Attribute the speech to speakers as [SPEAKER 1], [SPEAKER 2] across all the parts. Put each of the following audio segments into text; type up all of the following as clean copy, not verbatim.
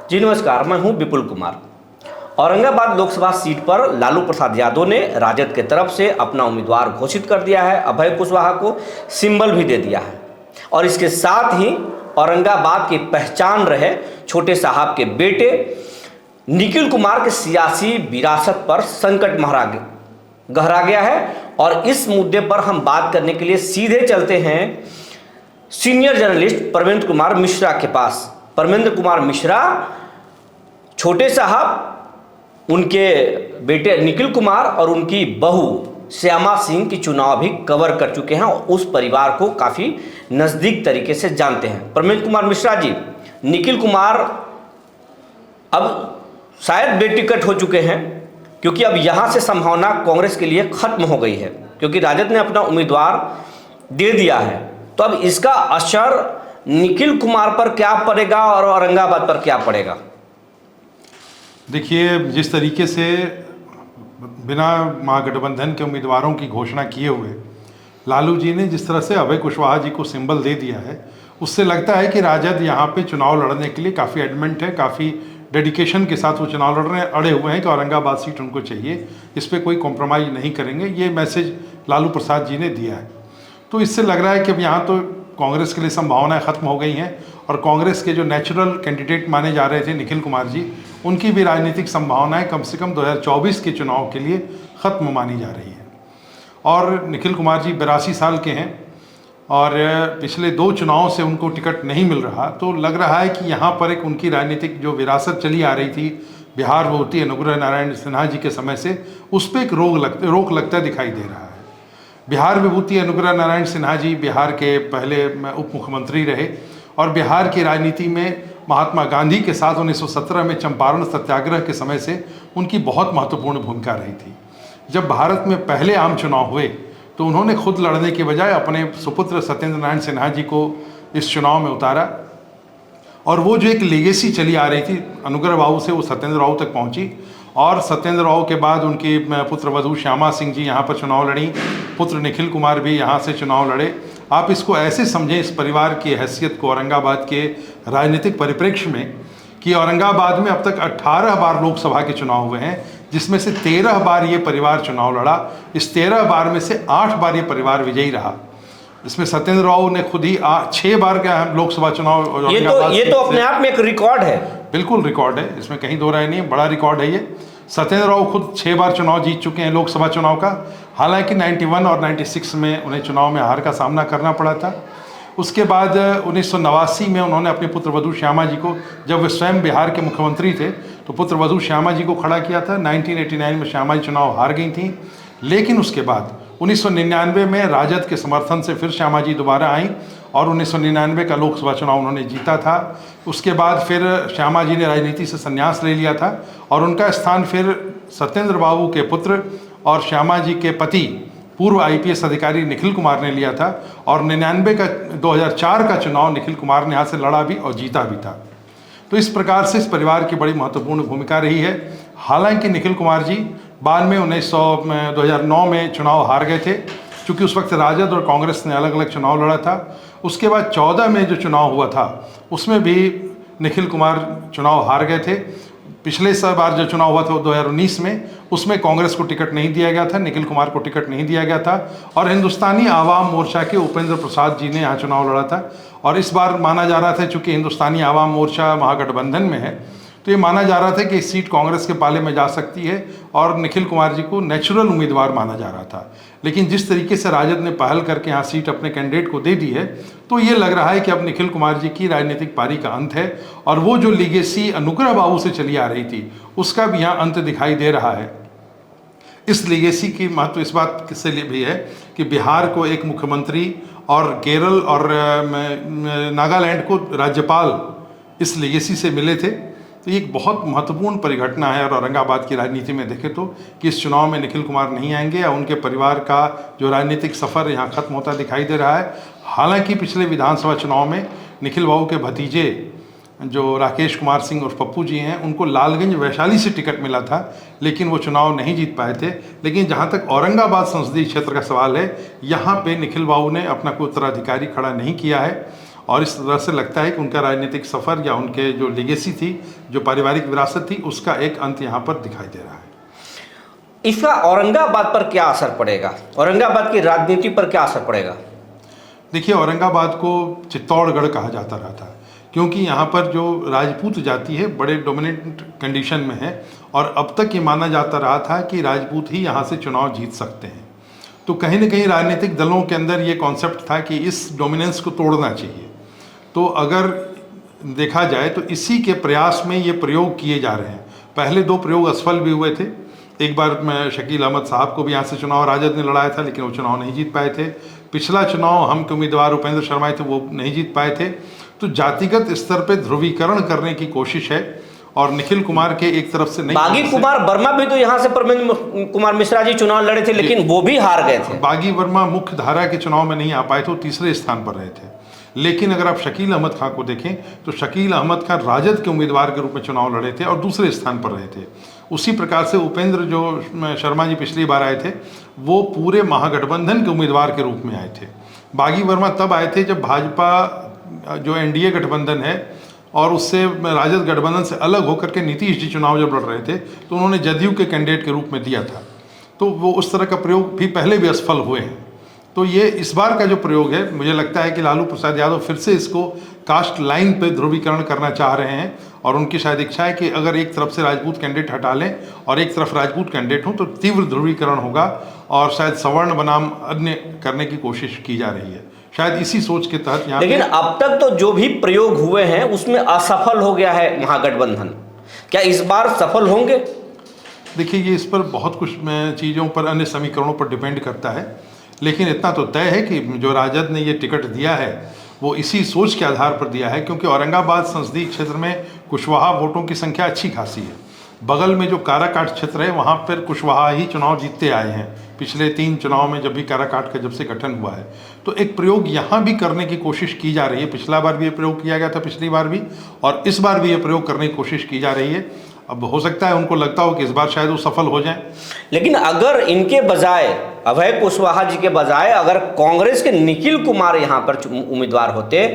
[SPEAKER 1] जी नमस्कार, मैं हूं विपुल कुमार। औरंगाबाद लोकसभा सीट पर लालू प्रसाद यादव ने राजद के तरफ से अपना उम्मीदवार घोषित कर दिया है। अभय कुशवाहा को सिंबल भी दे दिया है और इसके साथ ही औरंगाबाद की पहचान रहे छोटे साहब के बेटे निखिल कुमार के सियासी विरासत पर संकट गहरा गया है। और इस मुद्दे पर हम बात करने के लिए सीधे चलते हैं सीनियर जर्नलिस्ट परमेंद्र कुमार मिश्रा के पास। परमेंद्र कुमार मिश्रा छोटे साहब, उनके बेटे निखिल कुमार और उनकी बहू श्यामा सिंह की चुनाव भी कवर कर चुके हैं और उस परिवार को काफ़ी नज़दीक तरीके से जानते हैं। परमेंद्र कुमार मिश्रा जी, निखिल कुमार अब शायद बेटिकट हो चुके हैं क्योंकि अब यहाँ से संभावना कांग्रेस के लिए खत्म हो गई है क्योंकि राजद ने अपना उम्मीदवार दे दिया है। तो अब इसका असर निखिल कुमार पर क्या पड़ेगा और औरंगाबाद पर क्या पड़ेगा?
[SPEAKER 2] देखिए, जिस तरीके से बिना महागठबंधन के उम्मीदवारों की घोषणा किए हुए लालू जी ने जिस तरह से अभय कुशवाहा जी को सिंबल दे दिया है, उससे लगता है कि राजद यहाँ पे चुनाव लड़ने के लिए काफ़ी एडमेंट है, काफ़ी डेडिकेशन के साथ वो चुनाव अड़े हुए हैं कि औरंगाबाद सीट उनको चाहिए, इस पर कोई कॉम्प्रोमाइज़ नहीं करेंगे। ये मैसेज लालू प्रसाद जी ने दिया है। तो इससे लग रहा है कि अब यहाँ तो कांग्रेस के लिए संभावनाएं खत्म हो गई हैं और कांग्रेस के जो नेचुरल कैंडिडेट माने जा रहे थे निखिल कुमार जी, उनकी भी राजनीतिक संभावनाएं कम से कम 2024 के चुनाव के लिए ख़त्म मानी जा रही है। और निखिल कुमार जी 82 साल के हैं और पिछले 2 चुनावों से उनको टिकट नहीं मिल रहा, तो लग रहा है कि यहाँ पर एक उनकी राजनीतिक जो विरासत चली आ रही थी बिहार विभूति अनुग्रह नारायण सिन्हा जी के समय से, उस पर एक रोक लगता दिखाई दे रहा है। बिहार विभूति अनुग्रह नारायण सिन्हा जी बिहार के पहले उप मुख्यमंत्री रहे और बिहार की राजनीति में महात्मा गांधी के साथ 1917 में चंपारण सत्याग्रह के समय से उनकी बहुत महत्वपूर्ण भूमिका रही थी। जब भारत में पहले आम चुनाव हुए तो उन्होंने खुद लड़ने के बजाय अपने सुपुत्र सत्येंद्र नारायण सिन्हा जी को इस चुनाव में उतारा और वो जो एक लेगेसी चली आ रही थी अनुग्रह बाबू से, वो सत्येंद्र बाबू तक पहुंची और सत्येंद्र बाबू के बाद उनकी पुत्र वधू श्यामा सिंह जी यहाँ पर चुनाव लड़ी, पुत्र निखिल कुमार भी यहाँ से चुनाव लड़े। आप इसको ऐसे समझें, इस परिवार की हैसियत को औरंगाबाद के राजनीतिक परिप्रेक्ष्य में, कि औरंगाबाद में अब तक 18 बार लोकसभा के चुनाव हुए हैं, जिसमें से 13 बार ये परिवार चुनाव लड़ा। इस 13 बार में से 8 बार ये परिवार विजयी रहा। इसमें सत्येंद्र राव ने खुद ही 6 बार का लोकसभा चुनाव,
[SPEAKER 1] ये तो अपने आप में एक रिकॉर्ड है।
[SPEAKER 2] बिल्कुल रिकॉर्ड है, इसमें कहीं दो राय नहीं है, बड़ा रिकॉर्ड है ये। सत्येंद्र राव खुद 6 बार चुनाव जीत चुके हैं लोकसभा चुनाव का, हालांकि 91 और 96 में उन्हें चुनाव में हार का सामना करना पड़ा था। उसके बाद 1989 में उन्होंने अपने पुत्र वधू श्यामा जी को, जब वे स्वयं बिहार के मुख्यमंत्री थे, तो पुत्र वधू श्यामा जी को खड़ा किया था। 1989 में श्यामा जी चुनाव हार गई थी, लेकिन उसके बाद 1999 में राजद के समर्थन से फिर श्यामा जी दोबारा आई और 1999 का लोकसभा चुनाव उन्होंने जीता था। उसके बाद फिर श्यामा जी ने राजनीति से संन्यास ले लिया था और उनका स्थान फिर सत्येंद्र बाबू के पुत्र और श्यामा जी के पति पूर्व IPS अधिकारी निखिल कुमार ने लिया था और 2004 का चुनाव निखिल कुमार ने यहाँ से लड़ा भी और जीता भी था। तो इस प्रकार से इस परिवार की बड़ी महत्वपूर्ण भूमिका रही है। हालांकि निखिल कुमार जी बाद में 2009 में चुनाव हार गए थे, क्योंकि उस वक्त राजद और कांग्रेस ने अलग अलग चुनाव लड़ा था। उसके बाद 14 में जो चुनाव हुआ था उसमें भी निखिल कुमार चुनाव हार गए थे। पिछले बार जो चुनाव हुआ था 2019 में, उसमें कांग्रेस को टिकट नहीं दिया गया था, निखिल कुमार को टिकट नहीं दिया गया था और हिंदुस्तानी आवाम मोर्चा के उपेंद्र प्रसाद जी ने यहाँ चुनाव लड़ा था। और इस बार माना जा रहा था, चूँकि हिंदुस्तानी आवाम मोर्चा महागठबंधन में है, तो ये माना जा रहा था कि इस सीट कांग्रेस के पाले में जा सकती है और निखिल कुमार जी को नेचुरल उम्मीदवार माना जा रहा था। लेकिन जिस तरीके से राजद ने पहल करके यहाँ सीट अपने कैंडिडेट को दे दी है, तो ये लग रहा है कि अब निखिल कुमार जी की राजनीतिक पारी का अंत है और वो जो लीगेसी अनुग्रह बाबू से चली आ रही थी उसका भी यहाँ अंत दिखाई दे रहा है। इस लीगेसी की महत्व इस बात से भी है कि बिहार को एक मुख्यमंत्री और केरल और नागालैंड को राज्यपाल इस लीगेसी से मिले थे। तो ये एक बहुत महत्वपूर्ण परिघटना है और औरंगाबाद की राजनीति में देखें तो कि इस चुनाव में निखिल कुमार नहीं आएंगे या उनके परिवार का जो राजनीतिक सफ़र यहाँ खत्म होता दिखाई दे रहा है। हालांकि पिछले विधानसभा चुनाव में निखिल बाबू के भतीजे जो राकेश कुमार सिंह और पप्पू जी हैं, उनको लालगंज वैशाली से टिकट मिला था, लेकिन वो चुनाव नहीं जीत पाए थे। लेकिन जहाँ तक औरंगाबाद संसदीय क्षेत्र का सवाल है, यहाँ पे निखिल बाबू ने अपना कोई उत्तराधिकारी खड़ा नहीं किया है और इस तरह से लगता है कि उनका राजनीतिक सफ़र या उनके जो लेगेसी थी, जो पारिवारिक विरासत थी, उसका एक अंत यहाँ पर दिखाई दे रहा है।
[SPEAKER 1] इसका औरंगाबाद पर क्या असर पड़ेगा, औरंगाबाद की राजनीति पर क्या असर पड़ेगा?
[SPEAKER 2] देखिए, औरंगाबाद को चित्तौड़गढ़ कहा जाता रहा था, क्योंकि यहाँ पर जो राजपूत जाति है बड़े डोमिनेंट कंडीशन में है, और अब तक ये माना जाता रहा था कि राजपूत ही यहाँ से चुनाव जीत सकते हैं। तो कहीं ना कहीं राजनीतिक दलों के अंदर ये कॉन्सेप्ट था कि इस डोमिनेंस को तोड़ना चाहिए। तो अगर देखा जाए तो इसी के प्रयास में ये प्रयोग किए जा रहे हैं। पहले 2 प्रयोग असफल भी हुए थे। एक बार मैं शकील अहमद साहब को भी यहाँ से चुनाव राजद ने लड़ाया था, लेकिन वो चुनाव नहीं जीत पाए थे। पिछला चुनाव हम के उम्मीदवार उपेंद्र शर्मा थे, वो नहीं जीत पाए थे। तो जातिगत स्तर पे ध्रुवीकरण करने की कोशिश है, और निखिल कुमार के एक तरफ से नहीं,
[SPEAKER 1] बागी कुमार वर्मा भी तो यहाँ से परमेंद्र कुमार मिश्रा जी चुनाव लड़े थे, लेकिन वो भी हार गए थे।
[SPEAKER 2] बागी वर्मा मुख्य धारा के चुनाव में नहीं आ पाए थे, वो तीसरे स्थान पर रहे थे। लेकिन अगर आप शकील अहमद खां को देखें तो शकील अहमद खां राजद के उम्मीदवार के रूप में चुनाव लड़े थे और दूसरे स्थान पर रहे थे। उसी प्रकार से उपेंद्र जो शर्मा जी पिछली बार आए थे, वो पूरे महागठबंधन के उम्मीदवार के रूप में आए थे। बागी वर्मा तब आए थे जब भाजपा जो एनडीए गठबंधन है और उससे राजद गठबंधन से अलग होकर के नीतीश जी चुनाव जब लड़ रहे थे, तो उन्होंने जदयू के कैंडिडेट के रूप में दिया था। तो वो उस तरह का प्रयोग भी पहले भी असफल हुए हैं। तो ये इस बार का जो प्रयोग है, मुझे लगता है कि लालू प्रसाद यादव फिर से इसको कास्ट लाइन पे ध्रुवीकरण करना चाह रहे हैं, और उनकी शायद इच्छा है कि अगर एक तरफ से राजपूत कैंडिडेट हटा लें और एक तरफ राजपूत कैंडिडेट हों तो तीव्र ध्रुवीकरण होगा, और शायद सवर्ण बनाम अन्य करने की कोशिश की जा रही है, शायद इसी सोच के तहत यहाँ।
[SPEAKER 1] लेकिन अब तक तो जो भी प्रयोग हुए हैं उसमें असफल हो गया है महागठबंधन, क्या इस बार सफल होंगे?
[SPEAKER 2] देखिए, ये इस पर बहुत कुछ चीज़ों पर, अन्य समीकरणों पर डिपेंड करता है, लेकिन इतना तो तय है कि जो राजद ने ये टिकट दिया है वो इसी सोच के आधार पर दिया है, क्योंकि औरंगाबाद संसदीय क्षेत्र में कुशवाहा वोटों की संख्या अच्छी खासी है। बगल में जो काराकाट क्षेत्र है वहाँ पर कुशवाहा ही चुनाव जीतते आए हैं पिछले 3 चुनाव में, जब भी काराकाट का जब से गठन हुआ है। तो एक प्रयोग यहाँ भी करने की कोशिश की जा रही है। पिछला बार भी ये प्रयोग किया गया था, पिछली बार भी, और इस बार भी ये प्रयोग करने की कोशिश की जा रही है। अब हो सकता है उनको लगता हो कि इस बार शायद वो सफल हो जाएं।
[SPEAKER 1] लेकिन अगर इनके बजाय, अभय कुशवाहा जी के बजाय अगर कांग्रेस के निखिल कुमार यहाँ पर उम्मीदवार होते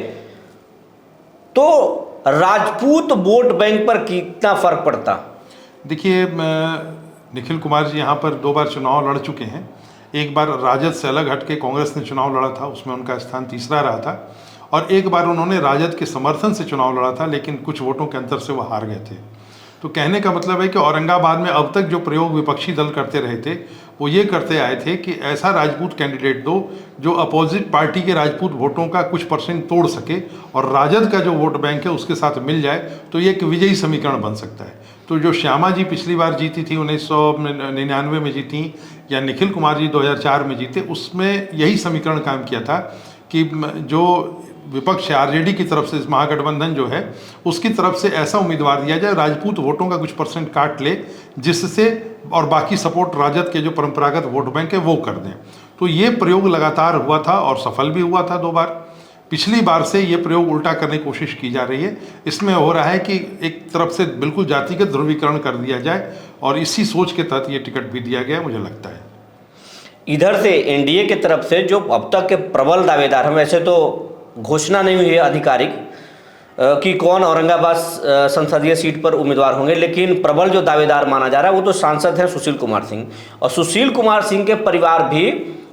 [SPEAKER 1] तो राजपूत वोट बैंक पर कितना फर्क पड़ता?
[SPEAKER 2] देखिए, निखिल कुमार जी यहाँ पर 2 बार चुनाव लड़ चुके हैं। एक बार राजद से अलग हट के कांग्रेस ने चुनाव लड़ा था, उसमें उनका स्थान तीसरा रहा था, और एक बार उन्होंने राजद के समर्थन से चुनाव लड़ा था, लेकिन कुछ वोटों के अंतर से वो हार गए थे। तो कहने का मतलब है कि औरंगाबाद में अब तक जो प्रयोग विपक्षी दल करते रहे थे वो ये करते आए थे कि ऐसा राजपूत कैंडिडेट दो जो अपोजिट पार्टी के राजपूत वोटों का कुछ परसेंट तोड़ सके और राजद का जो वोट बैंक है उसके साथ मिल जाए, तो ये एक विजयी समीकरण बन सकता है। तो जो श्यामा जी पिछली बार जीती थी 1999 में जीती, या निखिल कुमार जी 2004 में जीते, उसमें यही समीकरण काम किया था कि जो विपक्ष आरजेडी की तरफ से इस महागठबंधन जो है उसकी तरफ से ऐसा उम्मीदवार दिया जाए राजपूत वोटों का कुछ परसेंट काट ले, जिससे और बाकी सपोर्ट राजद के जो परंपरागत वोट बैंक है वो कर दें। तो ये प्रयोग लगातार हुआ था और सफल भी हुआ था 2 बार। पिछली बार से ये प्रयोग उल्टा करने की कोशिश की जा रही है। इसमें हो रहा है कि एक तरफ से बिल्कुल जातिगत ध्रुवीकरण कर दिया जाए, और इसी सोच के तहत ये टिकट भी दिया गया, मुझे लगता है।
[SPEAKER 1] इधर से एनडीए की तरफ से जो अब तक के प्रबल दावेदार हैं, वैसे तो घोषणा नहीं हुई है आधिकारिक कि कौन औरंगाबाद संसदीय सीट पर उम्मीदवार होंगे, लेकिन प्रबल जो दावेदार माना जा रहा है वो तो सांसद हैं सुशील कुमार सिंह, और सुशील कुमार सिंह के परिवार भी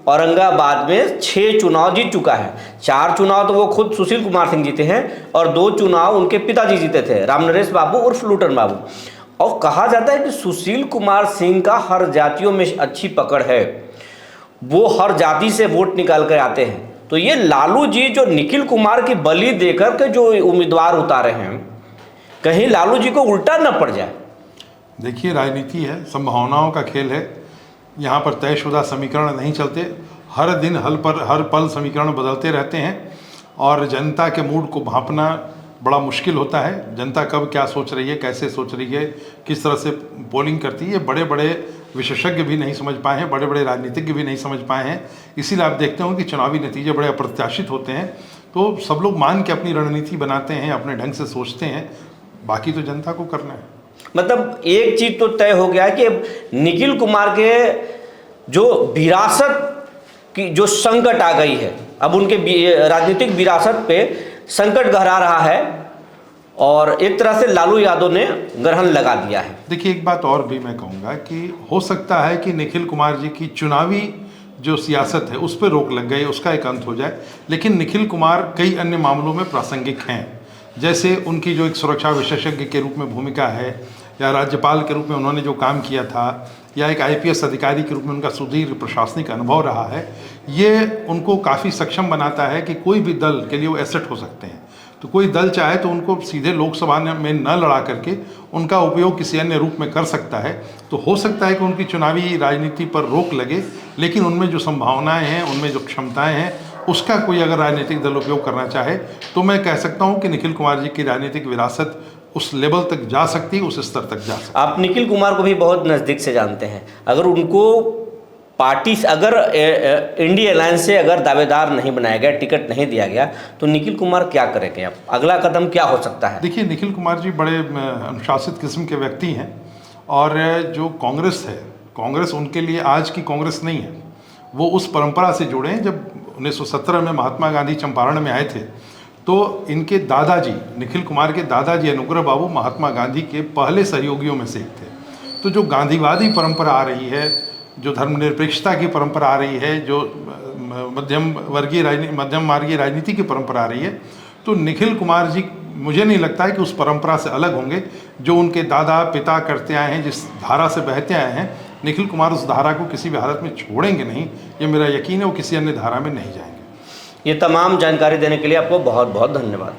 [SPEAKER 1] औरंगाबाद में 6 चुनाव जीत चुका है। 4 चुनाव तो वो खुद सुशील कुमार सिंह जीते हैं और 2 चुनाव उनके पिताजी जीते थे, रामनरेश बाबू उर्फ लूटन बाबू। और कहा जाता है कि सुशील कुमार सिंह का हर जातियों में अच्छी पकड़ है, वो हर जाति से वोट निकाल कर आते हैं। तो ये लालू जी जो निखिल कुमार की बलि देकर के जो उम्मीदवार उतारे हैं, कहीं लालू जी को उल्टा न पड़ जाए।
[SPEAKER 2] देखिए, राजनीति है, संभावनाओं का खेल है। यहाँ पर तयशुदा समीकरण नहीं चलते, हर दिन हर पल समीकरण बदलते रहते हैं, और जनता के मूड को भांपना बड़ा मुश्किल होता है। जनता कब क्या सोच रही है, कैसे सोच रही है, किस तरह से पोलिंग करती है, बड़े बड़े विशेषज्ञ भी नहीं समझ पाए हैं, बड़े बड़े राजनीतिज्ञ भी नहीं समझ पाए हैं। इसीलिए आप देखते हो कि चुनावी नतीजे बड़े अप्रत्याशित होते हैं, तो सब लोग मान के अपनी रणनीति बनाते हैं, अपने ढंग से सोचते हैं, बाकी तो जनता को करना है।
[SPEAKER 1] मतलब एक चीज तो तय हो गया कि निखिल कुमार के जो विरासत की जो संकट आ गई है, अब उनके राजनीतिक विरासत पे संकट गहरा रहा है और एक तरह से लालू यादव ने ग्रहण लगा दिया है।
[SPEAKER 2] देखिए, एक बात और भी मैं कहूँगा कि हो सकता है कि निखिल कुमार जी की चुनावी जो सियासत है उस पर रोक लग गई, उसका एक अंत हो जाए, लेकिन निखिल कुमार कई अन्य मामलों में प्रासंगिक हैं। जैसे उनकी जो एक सुरक्षा विशेषज्ञ के रूप में भूमिका है, या राज्यपाल के रूप में उन्होंने जो काम किया था, या एक IPS अधिकारी के रूप में उनका सुदीर्घ प्रशासनिक अनुभव रहा है, ये उनको काफ़ी सक्षम बनाता है कि कोई भी दल के लिए वो एसेट हो सकते हैं। तो कोई दल चाहे तो उनको सीधे लोकसभा में न लड़ा करके उनका उपयोग किसी अन्य रूप में कर सकता है। तो हो सकता है कि उनकी चुनावी राजनीति पर रोक लगे, लेकिन उनमें जो संभावनाएं हैं, उनमें जो क्षमताएं हैं, उसका कोई अगर राजनीतिक दल उपयोग करना चाहे तो मैं कह सकता हूं कि निखिल कुमार जी की राजनीतिक विरासत उस लेवल तक जा सकती, उस स्तर तक जा सकती।
[SPEAKER 1] आप निखिल कुमार को भी बहुत नज़दीक से जानते हैं, अगर उनको पार्टी से, अगर इंडिया अलायंस से अगर दावेदार नहीं बनाया गया, टिकट नहीं दिया गया, तो निखिल कुमार क्या करेंगे? अब अगला कदम क्या हो सकता है?
[SPEAKER 2] देखिए, निखिल कुमार जी बड़े अनुशासित किस्म के व्यक्ति हैं, और जो कांग्रेस है, कांग्रेस उनके लिए आज की कांग्रेस नहीं है। वो उस परंपरा से जुड़े हैं। जब 1917 में महात्मा गांधी चंपारण में आए थे तो इनके दादाजी, निखिल कुमार के दादाजी अनुग्रह बाबू महात्मा गांधी के पहले सहयोगियों में से एक थे। तो जो गांधीवादी परंपरा आ रही है, जो धर्मनिरपेक्षता की परंपरा आ रही है, जो मध्यम मार्गीय राजनीति की परंपरा आ रही है, तो निखिल कुमार जी मुझे नहीं लगता है कि उस परंपरा से अलग होंगे। जो उनके दादा पिता करते आए हैं, जिस धारा से बहते आए हैं, निखिल कुमार उस धारा को किसी भी हालत में छोड़ेंगे नहीं, ये मेरा यकीन है। वो किसी अन्य धारा में नहीं जाएंगे।
[SPEAKER 1] ये तमाम जानकारी देने के लिए आपको बहुत बहुत धन्यवाद।